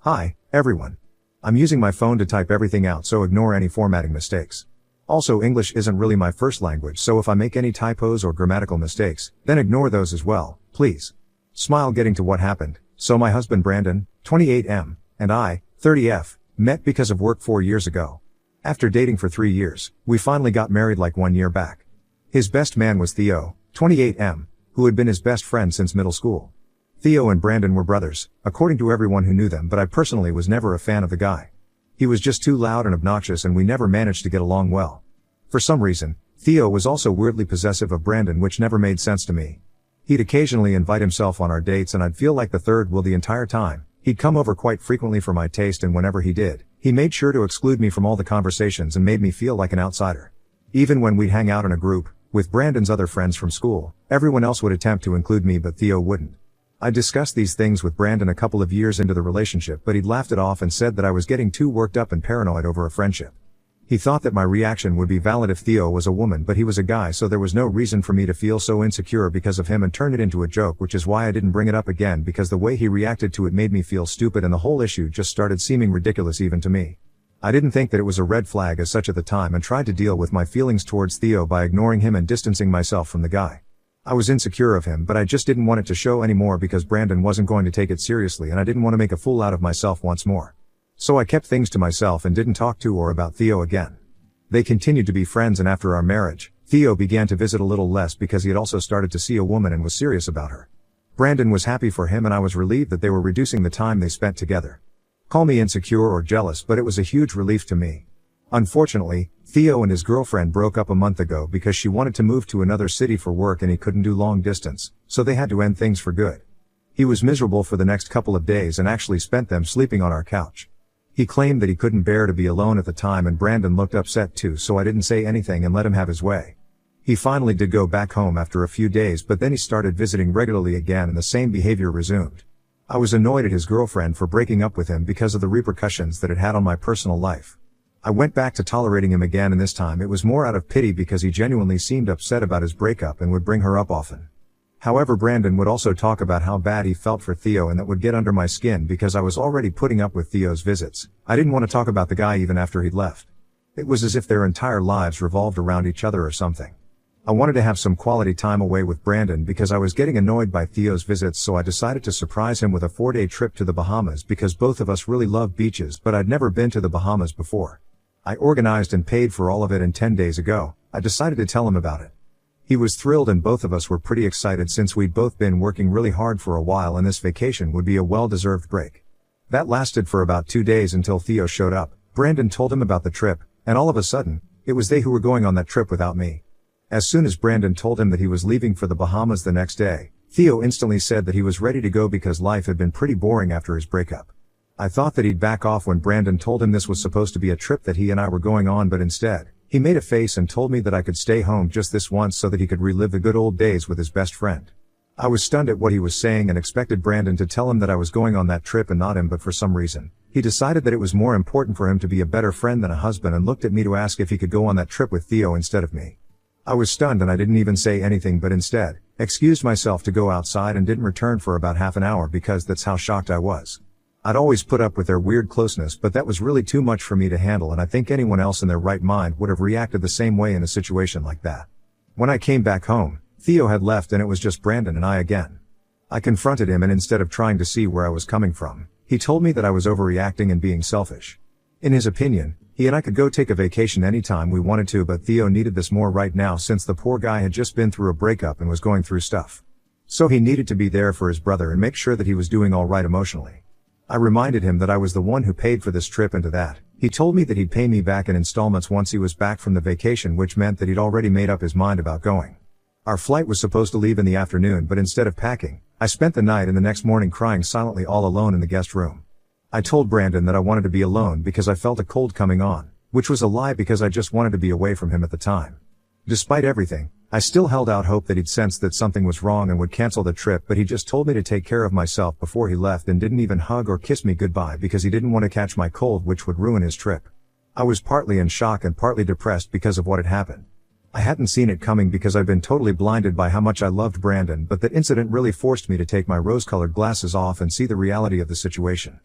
Hi, everyone. I'm using my phone to type everything out, so ignore any formatting mistakes. Also, English isn't really my first language, so if I make any typos or grammatical mistakes, then ignore those as well, please. Smile. Getting to what happened. So my husband Brandon, 28M, and I, 30F, met because of work 4 years ago. After dating for 3 years, we finally got married like 1 year back. His best man was Theo, 28M, who had been his best friend since middle school. Theo and Brandon were brothers, according to everyone who knew them, but I personally was never a fan of the guy. He was just too loud and obnoxious, and we never managed to get along well. For some reason, Theo was also weirdly possessive of Brandon, which never made sense to me. He'd occasionally invite himself on our dates and I'd feel like the third wheel the entire time. He'd come over quite frequently for my taste, and whenever he did, he made sure to exclude me from all the conversations and made me feel like an outsider. Even when we'd hang out in a group, with Brandon's other friends from school, everyone else would attempt to include me, but Theo wouldn't. I discussed these things with Brandon a couple of years into the relationship, but he'd laughed it off and said that I was getting too worked up and paranoid over a friendship. He thought that my reaction would be valid if Theo was a woman, but he was a guy, so there was no reason for me to feel so insecure because of him and turn it into a joke, which is why I didn't bring it up again, because the way he reacted to it made me feel stupid and the whole issue just started seeming ridiculous even to me. I didn't think that it was a red flag as such at the time and tried to deal with my feelings towards Theo by ignoring him and distancing myself from the guy. I was insecure of him, but I just didn't want it to show anymore because Brandon wasn't going to take it seriously and I didn't want to make a fool out of myself once more. So I kept things to myself and didn't talk to or about Theo again. They continued to be friends, and after our marriage, Theo began to visit a little less because he had also started to see a woman and was serious about her. Brandon was happy for him and I was relieved that they were reducing the time they spent together. Call me insecure or jealous, but it was a huge relief to me. Unfortunately, Theo and his girlfriend broke up a month ago because she wanted to move to another city for work and he couldn't do long distance, so they had to end things for good. He was miserable for the next couple of days and actually spent them sleeping on our couch. He claimed that he couldn't bear to be alone at the time, and Brandon looked upset too, so I didn't say anything and let him have his way. He finally did go back home after a few days, but then he started visiting regularly again and the same behavior resumed. I was annoyed at his girlfriend for breaking up with him because of the repercussions that it had on my personal life. I went back to tolerating him again, and this time it was more out of pity because he genuinely seemed upset about his breakup and would bring her up often. However, Brandon would also talk about how bad he felt for Theo, and that would get under my skin because I was already putting up with Theo's visits. I didn't want to talk about the guy even after he'd left. It was as if their entire lives revolved around each other or something. I wanted to have some quality time away with Brandon because I was getting annoyed by Theo's visits, so I decided to surprise him with a 4-day trip to the Bahamas because both of us really love beaches, but I'd never been to the Bahamas before. I organized and paid for all of it, and 10 days ago, I decided to tell him about it. He was thrilled and both of us were pretty excited since we'd both been working really hard for a while and this vacation would be a well-deserved break. That lasted for about 2 days until Theo showed up. Brandon told him about the trip, and all of a sudden, it was they who were going on that trip without me. As soon as Brandon told him that he was leaving for the Bahamas the next day, Theo instantly said that he was ready to go because life had been pretty boring after his breakup. I thought that he'd back off when Brandon told him this was supposed to be a trip that he and I were going on, but instead, he made a face and told me that I could stay home just this once so that he could relive the good old days with his best friend. I was stunned at what he was saying and expected Brandon to tell him that I was going on that trip and not him, but for some reason, he decided that it was more important for him to be a better friend than a husband and looked at me to ask if he could go on that trip with Theo instead of me. I was stunned and I didn't even say anything, but instead, excused myself to go outside and didn't return for about half an hour because that's how shocked I was. I'd always put up with their weird closeness, but that was really too much for me to handle, and I think anyone else in their right mind would have reacted the same way in a situation like that. When I came back home, Theo had left and it was just Brandon and I again. I confronted him, and instead of trying to see where I was coming from, he told me that I was overreacting and being selfish. In his opinion, he and I could go take a vacation anytime we wanted to, but Theo needed this more right now since the poor guy had just been through a breakup and was going through stuff. So he needed to be there for his brother and make sure that he was doing all right emotionally. I reminded him that I was the one who paid for this trip, and to that, he told me that he'd pay me back in installments once he was back from the vacation, which meant that he'd already made up his mind about going. Our flight was supposed to leave in the afternoon, but instead of packing, I spent the night and the next morning crying silently all alone in the guest room. I told Brandon that I wanted to be alone because I felt a cold coming on, which was a lie because I just wanted to be away from him at the time. Despite everything, I still held out hope that he'd sensed that something was wrong and would cancel the trip, but he just told me to take care of myself before he left and didn't even hug or kiss me goodbye because he didn't want to catch my cold, which would ruin his trip. I was partly in shock and partly depressed because of what had happened. I hadn't seen it coming because I'd been totally blinded by how much I loved Brandon, but that incident really forced me to take my rose-colored glasses off and see the reality of the situation.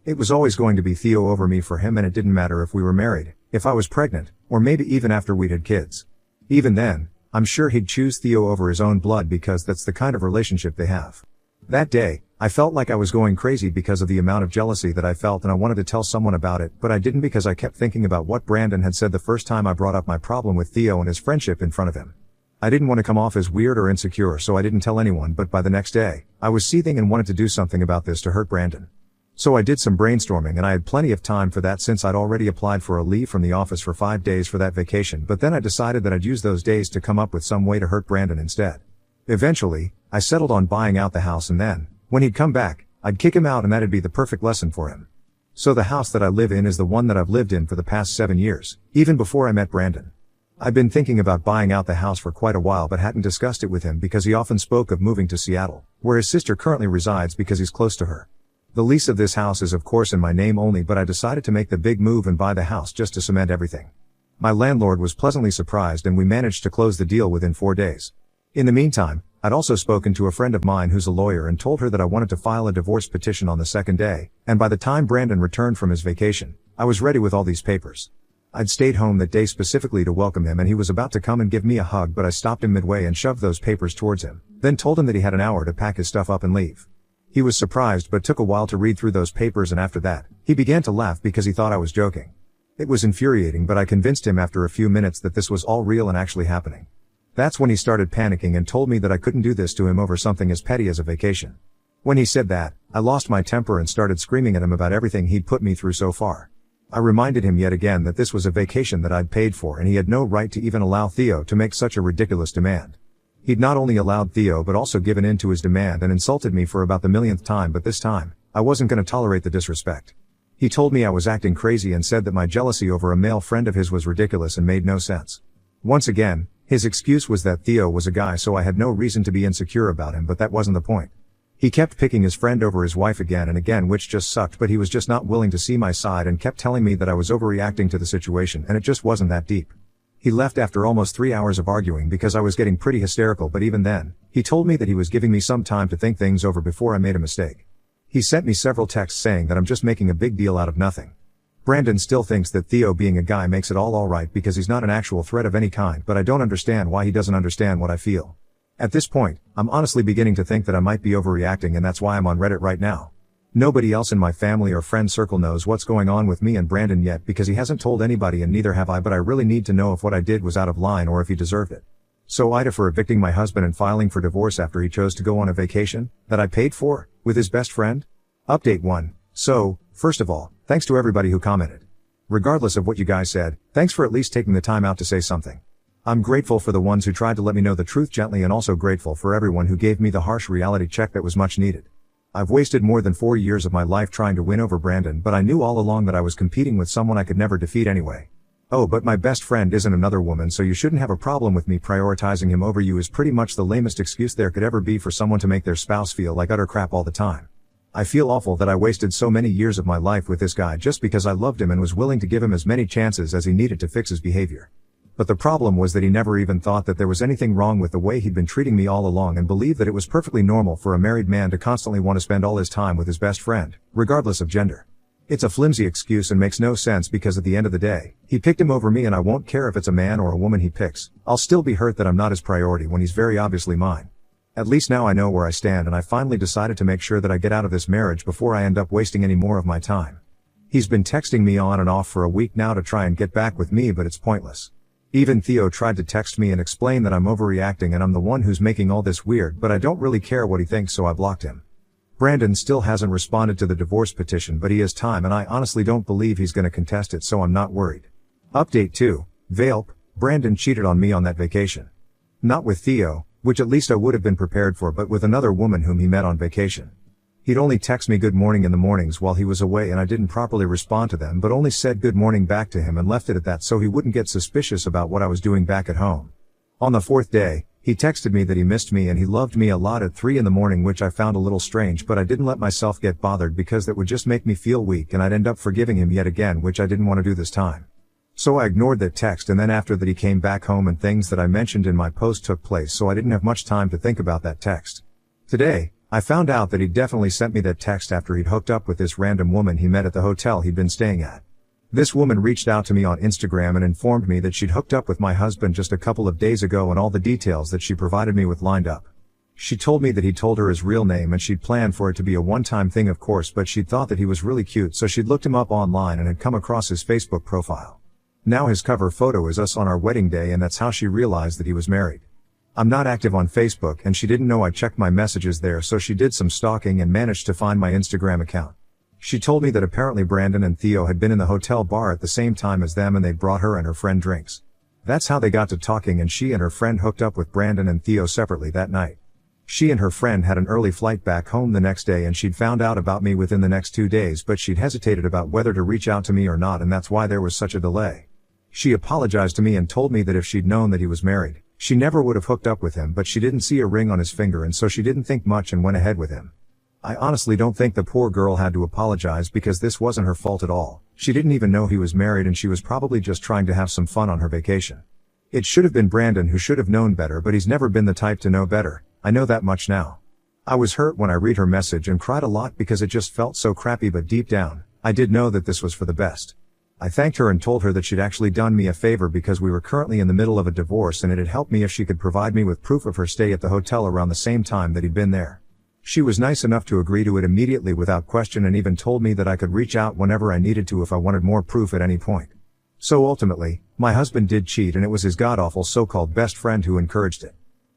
It was always going to be Theo over me for him, and it didn't matter if we were married, if I was pregnant, or maybe even after we'd had kids. Even then, I'm sure he'd choose Theo over his own blood because that's the kind of relationship they have. That day, I felt like I was going crazy because of the amount of jealousy that I felt, and I wanted to tell someone about it, but I didn't because I kept thinking about what Brandon had said the first time I brought up my problem with Theo and his friendship in front of him. I didn't want to come off as weird or insecure, so I didn't tell anyone, but by the next day, I was seething and wanted to do something about this to hurt Brandon. So I did some brainstorming, and I had plenty of time for that since I'd already applied for a leave from the office for 5 days for that vacation, but then I decided that I'd use those days to come up with some way to hurt Brandon instead. Eventually, I settled on buying out the house, and then, when he'd come back, I'd kick him out, and that'd be the perfect lesson for him. So the house that I live in is the one that I've lived in for the past 7 years, even before I met Brandon. I'd been thinking about buying out the house for quite a while but hadn't discussed it with him because he often spoke of moving to Seattle, where his sister currently resides because he's close to her. The lease of this house is of course in my name only, but I decided to make the big move and buy the house just to cement everything. My landlord was pleasantly surprised, and we managed to close the deal within 4 days. In the meantime, I'd also spoken to a friend of mine who's a lawyer and told her that I wanted to file a divorce petition on the second day, and by the time Brandon returned from his vacation, I was ready with all these papers. I'd stayed home that day specifically to welcome him, and he was about to come and give me a hug, but I stopped him midway and shoved those papers towards him, then told him that he had an hour to pack his stuff up and leave. He was surprised but took a while to read through those papers, and after that, he began to laugh because he thought I was joking. It was infuriating, but I convinced him after a few minutes that this was all real and actually happening. That's when he started panicking and told me that I couldn't do this to him over something as petty as a vacation. When he said that, I lost my temper and started screaming at him about everything he'd put me through so far. I reminded him yet again that this was a vacation that I'd paid for, and he had no right to even allow Theo to make such a ridiculous demand. He'd not only allowed Theo but also given in to his demand and insulted me for about the millionth time, but this time, I wasn't going to tolerate the disrespect. He told me I was acting crazy and said that my jealousy over a male friend of his was ridiculous and made no sense. Once again, his excuse was that Theo was a guy, so I had no reason to be insecure about him, but that wasn't the point. He kept picking his friend over his wife again and again, which just sucked, but he was just not willing to see my side and kept telling me that I was overreacting to the situation and it just wasn't that deep. He left after almost 3 hours of arguing because I was getting pretty hysterical, but even then, he told me that he was giving me some time to think things over before I made a mistake. He sent me several texts saying that I'm just making a big deal out of nothing. Brandon still thinks that Theo being a guy makes it all right because he's not an actual threat of any kind, but I don't understand why he doesn't understand what I feel. At this point, I'm honestly beginning to think that I might be overreacting, and that's why I'm on Reddit right now. Nobody else in my family or friend circle knows what's going on with me and Brandon yet because he hasn't told anybody, and neither have I, but I really need to know if what I did was out of line or if he deserved it. So Ida for evicting my husband and filing for divorce after he chose to go on a vacation that I paid for with his best friend? Update 1. So, first of all, thanks to everybody who commented. Regardless of what you guys said, thanks for at least taking the time out to say something. I'm grateful for the ones who tried to let me know the truth gently, and also grateful for everyone who gave me the harsh reality check that was much needed. I've wasted more than 4 years of my life trying to win over Brandon, but I knew all along that I was competing with someone I could never defeat anyway. Oh, but my best friend isn't another woman, so you shouldn't have a problem with me prioritizing him over you is pretty much the lamest excuse there could ever be for someone to make their spouse feel like utter crap all the time. I feel awful that I wasted so many years of my life with this guy just because I loved him and was willing to give him as many chances as he needed to fix his behavior. But the problem was that he never even thought that there was anything wrong with the way he'd been treating me all along, and believed that it was perfectly normal for a married man to constantly want to spend all his time with his best friend, regardless of gender. It's a flimsy excuse and makes no sense because at the end of the day, he picked him over me, and I won't care if it's a man or a woman he picks. I'll still be hurt that I'm not his priority when he's very obviously mine. At least now I know where I stand, and I finally decided to make sure that I get out of this marriage before I end up wasting any more of my time. He's been texting me on and off for a week now to try and get back with me, but it's pointless. Even Theo tried to text me and explain that I'm overreacting and I'm the one who's making all this weird, but I don't really care what he thinks, so I blocked him. Brandon still hasn't responded to the divorce petition, but he has time, and I honestly don't believe he's gonna contest it, so I'm not worried. Update 2. Vailp. Brandon cheated on me on that vacation. Not with Theo, which at least I would have been prepared for, but with another woman whom he met on vacation. He'd only text me good morning in the mornings while he was away, and I didn't properly respond to them, but only said good morning back to him and left it at that so he wouldn't get suspicious about what I was doing back at home. On the 4th day, he texted me that he missed me and he loved me a lot at 3 in the morning, which I found a little strange, but I didn't let myself get bothered because that would just make me feel weak and I'd end up forgiving him yet again, which I didn't want to do this time. So I ignored that text, and then after that he came back home and things that I mentioned in my post took place, so I didn't have much time to think about that text. Today, I found out that he'd definitely sent me that text after he'd hooked up with this random woman he met at the hotel he'd been staying at. This woman reached out to me on Instagram and informed me that she'd hooked up with my husband just a couple of days ago and all the details that she provided me with lined up. She told me that he told her his real name and she'd planned for it to be a one-time thing of course, but she'd thought that he was really cute so she'd looked him up online and had come across his Facebook profile. Now his cover photo is us on our wedding day and that's how she realized that he was married. I'm not active on Facebook and she didn't know I checked my messages there, so she did some stalking and managed to find my Instagram account. She told me that apparently Brandon and Theo had been in the hotel bar at the same time as them and they'd brought her and her friend drinks. That's how they got to talking and she and her friend hooked up with Brandon and Theo separately that night. She and her friend had an early flight back home the next day and she'd found out about me within the next 2 days, but she'd hesitated about whether to reach out to me or not and that's why there was such a delay. She apologized to me and told me that if she'd known that he was married, she never would have hooked up with him, but she didn't see a ring on his finger and so she didn't think much and went ahead with him. I honestly don't think the poor girl had to apologize because this wasn't her fault at all. She didn't even know he was married and she was probably just trying to have some fun on her vacation. It should have been Brandon who should have known better, but he's never been the type to know better. I know that much now. I was hurt when I read her message and cried a lot because it just felt so crappy, but deep down, I did know that this was for the best. I thanked her and told her that she'd actually done me a favor because we were currently in the middle of a divorce and it'd help me if she could provide me with proof of her stay at the hotel around the same time that he'd been there. She was nice enough to agree to it immediately without question and even told me that I could reach out whenever I needed to if I wanted more proof at any point. So ultimately, my husband did cheat and it was his god-awful so-called best friend who encouraged it.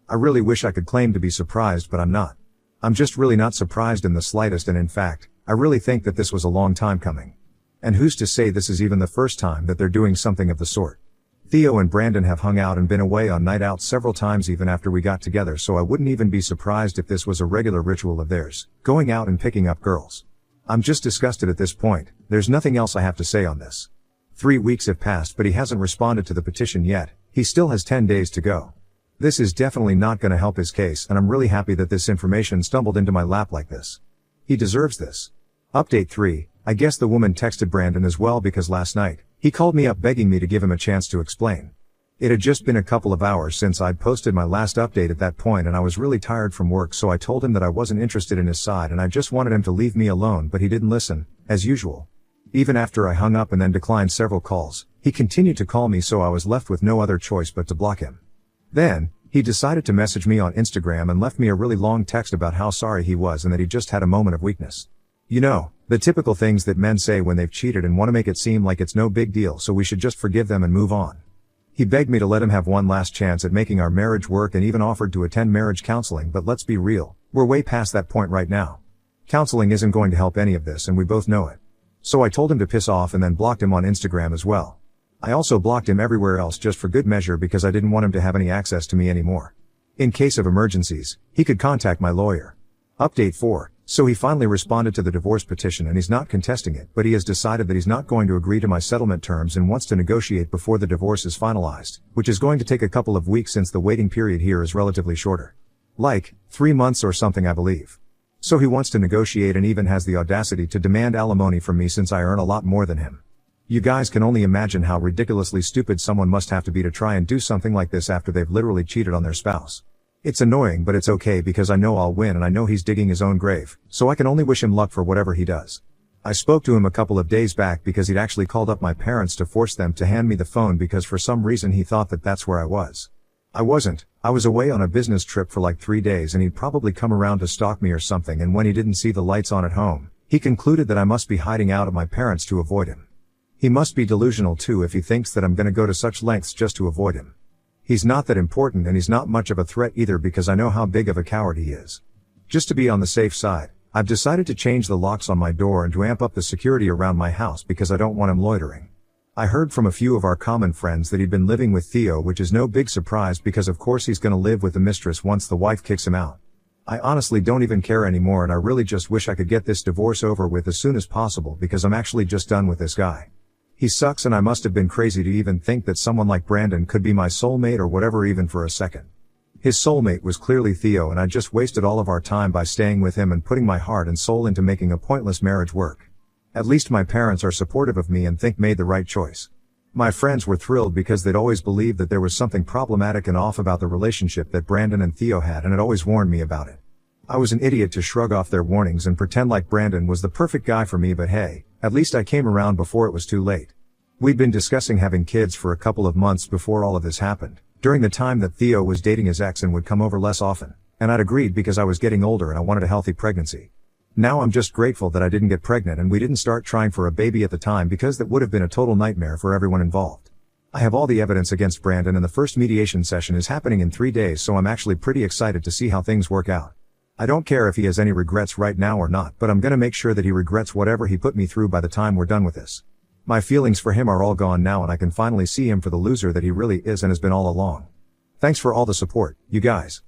I really wish I could claim to be surprised, but I'm not. I'm just really not surprised in the slightest, and in fact, I really think that this was a long time coming. And who's to say this is even the first time that they're doing something of the sort? Theo and Brandon have hung out and been away on night out several times even after we got together, so I wouldn't even be surprised if this was a regular ritual of theirs, going out and picking up girls. I'm just disgusted at this point. There's nothing else I have to say on this. 3 weeks have passed but he hasn't responded to the petition yet. He still has 10 days to go. This is definitely not gonna help his case and I'm really happy that this information stumbled into my lap like this. He deserves this. Update 3. I guess the woman texted Brandon as well because last night, he called me up begging me to give him a chance to explain. It had just been a couple of hours since I'd posted my last update at that point and I was really tired from work, so I told him that I wasn't interested in his side and I just wanted him to leave me alone, but he didn't listen, as usual. Even after I hung up and then declined several calls, he continued to call me, so I was left with no other choice but to block him. Then, he decided to message me on Instagram and left me a really long text about how sorry he was and that he just had a moment of weakness. You know, the typical things that men say when they've cheated and want to make it seem like it's no big deal, so we should just forgive them and move on. He begged me to let him have one last chance at making our marriage work and even offered to attend marriage counseling, but let's be real, we're way past that point right now. Counseling isn't going to help any of this and we both know it. So I told him to piss off and then blocked him on Instagram as well. I also blocked him everywhere else just for good measure because I didn't want him to have any access to me anymore. In case of emergencies, he could contact my lawyer. Update 4. So he finally responded to the divorce petition and he's not contesting it, but he has decided that he's not going to agree to my settlement terms and wants to negotiate before the divorce is finalized, which is going to take a couple of weeks since the waiting period here is relatively shorter. Like, 3 months or something, I believe. So he wants to negotiate and even has the audacity to demand alimony from me since I earn a lot more than him. You guys can only imagine how ridiculously stupid someone must have to be to try and do something like this after they've literally cheated on their spouse. It's annoying, but it's okay because I know I'll win and I know he's digging his own grave, so I can only wish him luck for whatever he does. I spoke to him a couple of days back because he'd actually called up my parents to force them to hand me the phone because for some reason he thought that that's where I was. I wasn't. I was away on a business trip for like 3 days and he'd probably come around to stalk me or something, and when he didn't see the lights on at home, he concluded that I must be hiding out at my parents' to avoid him. He must be delusional too if he thinks that I'm gonna go to such lengths just to avoid him. He's not that important and he's not much of a threat either because I know how big of a coward he is. Just to be on the safe side, I've decided to change the locks on my door and to amp up the security around my house because I don't want him loitering. I heard from a few of our common friends that he'd been living with Theo, which is no big surprise because of course he's gonna live with the mistress once the wife kicks him out. I honestly don't even care anymore and I really just wish I could get this divorce over with as soon as possible because I'm actually just done with this guy. He sucks and I must have been crazy to even think that someone like Brandon could be my soulmate or whatever even for a second. His soulmate was clearly Theo and I just wasted all of our time by staying with him and putting my heart and soul into making a pointless marriage work. At least my parents are supportive of me and think made the right choice. My friends were thrilled because they'd always believed that there was something problematic and off about the relationship that Brandon and Theo had and had always warned me about it. I was an idiot to shrug off their warnings and pretend like Brandon was the perfect guy for me, but hey, at least I came around before it was too late. We'd been discussing having kids for a couple of months before all of this happened, during the time that Theo was dating his ex and would come over less often, and I'd agreed because I was getting older and I wanted a healthy pregnancy. Now I'm just grateful that I didn't get pregnant and we didn't start trying for a baby at the time, because that would have been a total nightmare for everyone involved. I have all the evidence against Brandon and the first mediation session is happening in 3 days, so I'm actually pretty excited to see how things work out. I don't care if he has any regrets right now or not, but I'm gonna make sure that he regrets whatever he put me through by the time we're done with this. My feelings for him are all gone now and I can finally see him for the loser that he really is and has been all along. Thanks for all the support, you guys.